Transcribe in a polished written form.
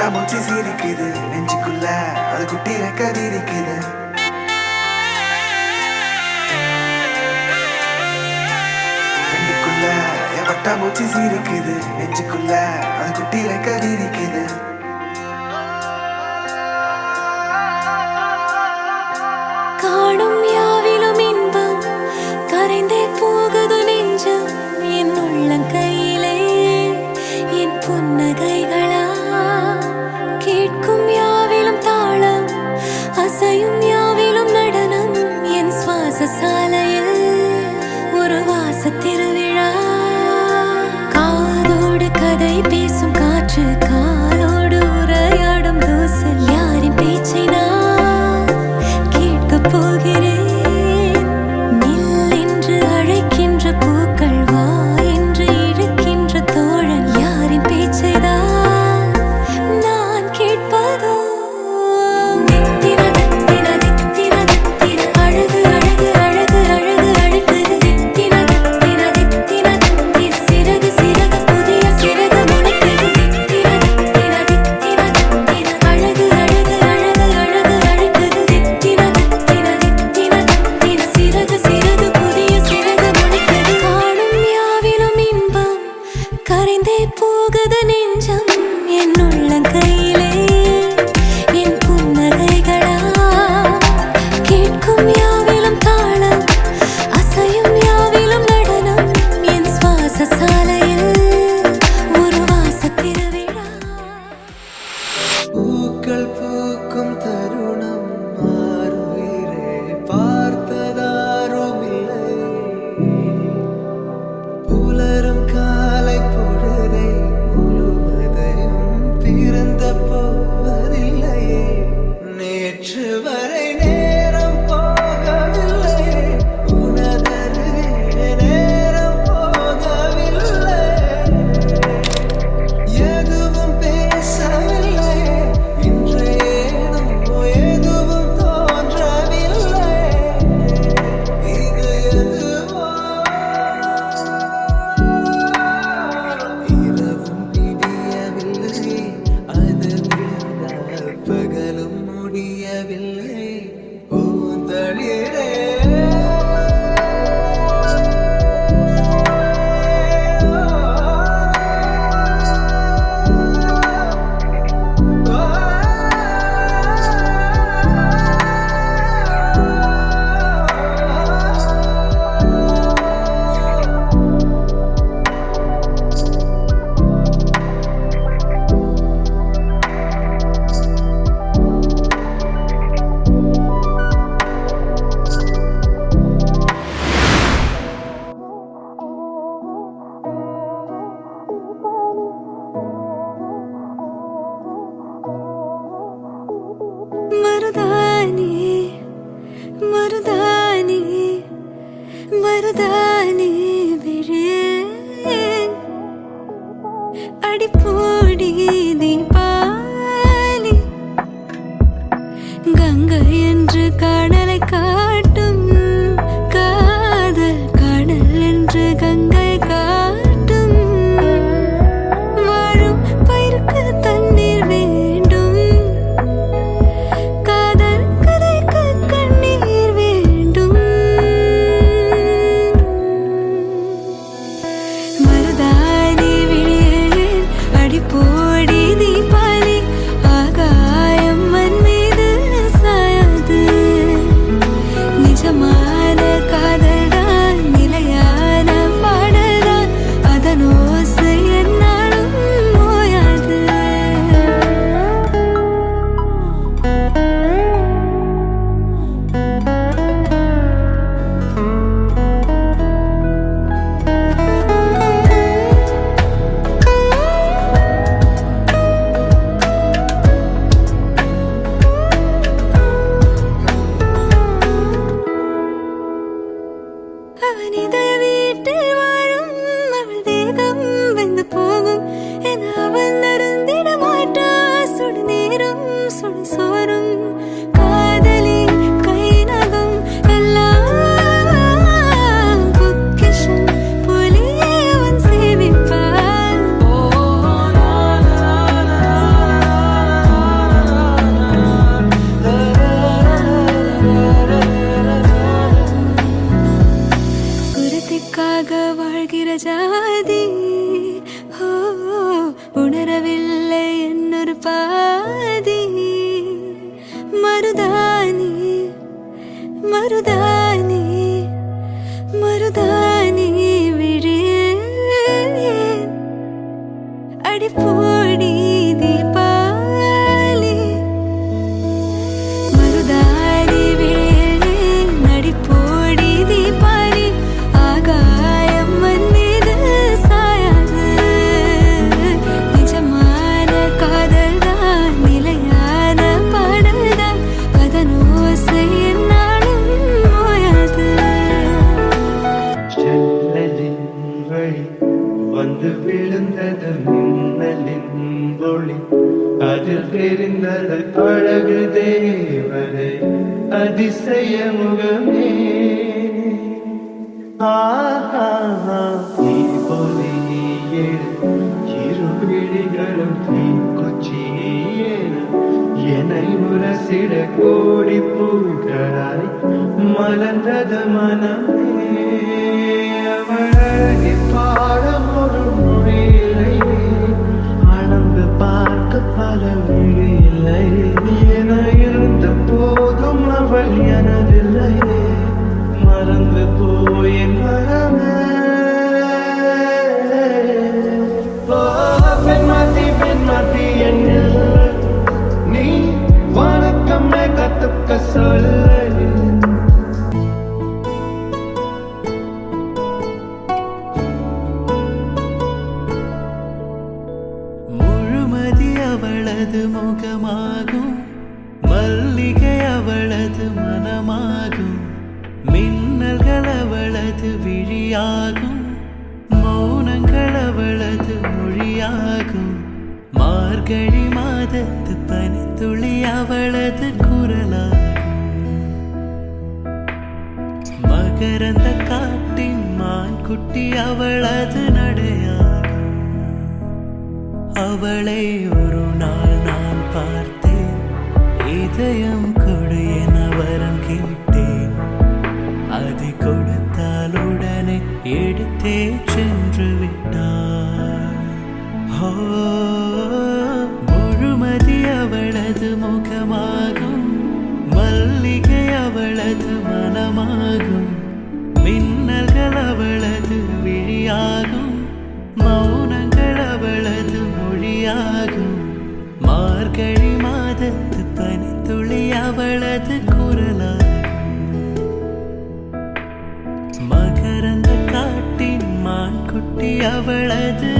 பட்டாம்பூச்சி சிரிக்குது நெஞ்சுக்குள்ள, அது குட்டி ரெக்க விரிக்குது. கண்ணுக்குள்ள என் பட்டாம்பூச்சி சிரிக்குது நெஞ்சுக்குள்ள, அது குட்டி ரெக்க விரிக்குது. காணும் யாவிலும் இன்பம் கரைந்தே போகுது நெஞ்சம், என் உள்ளங்கையிலே என் புன்னகைகளா. கேட்கும் யாவிலும் தாளம், அசையும் யாவிலும் நடனம், என் சுவாச சாலையில் ஒரு வாச திருவிழா. காதோடு கதை பேசும் காற்று, காலோடு உரையாடும் தூசல், யாரின் பேச்சை நான் கேட்கப் போகிறேன். நில் என்று அழைக்கின்ற பூக்கள், வா என்று இழுக்கின்ற தோழன், யாரின் பேச்சை தான் நான் கேட்பதோ. தித்தின தித்தின தித்தின தித்தின, அழகு அழகு அழகு அழகு அழைக்குது. தித்தின தித்தின தித்தின தித்தின, சிறகு சிறகு புதிய சிறகு முளைக்குது. தித்தின தித்தின தித்தின தித்தின, அழகு அழகு அழகு அழகு அழைக்குது. தித்தின தித்தின தித்தின தித்தின, சிறகு சிறகு புதிய சிறகு முளைக்குது. காணும் யாவிலும் இன்பம் கரைந்தே போகுது நெஞ்சம், என் உள்ளங்கையிலே என் புன்னகைகளா. கேட்கும் யாவிலும் தாளம், அசையும் யாவிலும் நடனம், என் சுவாச சாலையில் ஒரு வாச திருவிழா. பூக்கள் பூக்கும் தருணம் மாறுயிரே பார்த்ததாரும் இல்லை. புலரும் காலை பொழுதை முழுவதையும் பிறந்த போவதில்லையே. நேற்று வரை நேரம் போகவில்லை, உனதருகே நேரம் போகவில்லை. எதுவும் பேசவில்லை, இன்று ஏனோ எதுவும் தோன்றவில்லை. இது எதுவோ இரவும் விடியவில்லை, அது விழுந்தால் பகலும் முடியவில்லை. பூந்தளிரே மருதானி மருதானி மருதானி விழேன், அடிப்போடி தீபாவளி. கங்கை என்று காணலை காட்டும், காதல் காணல் என்று கங்கை காட்டும். வாழும் பயிருக்கு தண்ணீர் வேண்டும், காதல் கதைக்கு கண்ணீர் வேண்டும். மருதானி விழியேன், அடிப்போடி தீபாவளி. ஆகாயம் மண் மீது சாயாது, நிஜமான காதல்தான் நிலையான பாடல்தான், உனக்காக வாழ்கிற ஜாதி ஓ, உணரவில்லை என்னொரு பாதி மருதானி மருதானி மருதானி விழியில் அடிப்போடி தீபாவளி மருதானி விழியில் அடிப்போடி தீபாவளி ஆகாயம் மண் மீது சாயாது நிஜமான காதல்தான் நிலையான பாடல்தான் கதனோசை என்னாலும் ஓயாது செல்லலின் வழி வந்து விழுந்தது மின்னலின் ஒளி அதில் தெரிந்தது அழகு தேவதை அதிசய முகமே நீ பொலி இரு விழிகளும் தீ கொச்சியேன என்னை உரசிட கோடி பூக்களாய் மலர்ந்தது மனமே அவளை பாடம் ஒரு மொழியில்லை அளந்து பார்க்க பல விழியில்லை என இருந்த போதும் அவள் எனதில்லை மறந்து போயின் மனமே பெண்மாத்தி என்னில் நீ வணக்கமே கத்துக்க சொல்ல முழுமதி அவளது முகமாகும் மல்லிகை அவளது மனமாகும் மின்னல்கள் அவளது விழியாகும் மௌனங்கள் அவளது மொழியாகும் மார்கழி மாதத்து பனித்துளி அவளது குரலாகும் மகரந்த காட்டின் மான்குட்டி அவளது நடையாகும் அவளை ஒரு நாள் நான் பார்த்தேன் இதயம் கொடு என வரம் கேட்டேன் அதை கொடுத்தால் உடனே எடுத்தே சென்று விட்டாள் முழுமதி அவளது முகமாகும் மல்லிகை அவளது மனமாகும் மின்னல்கள் அவளது விழியாகும் மௌனங்கள் அவளது மொழியாகும் மார்கழி மாதத்து பனித்துளி அவளது குரலாகும் மகரந்த காட்டின் மான்குட்டி அவளது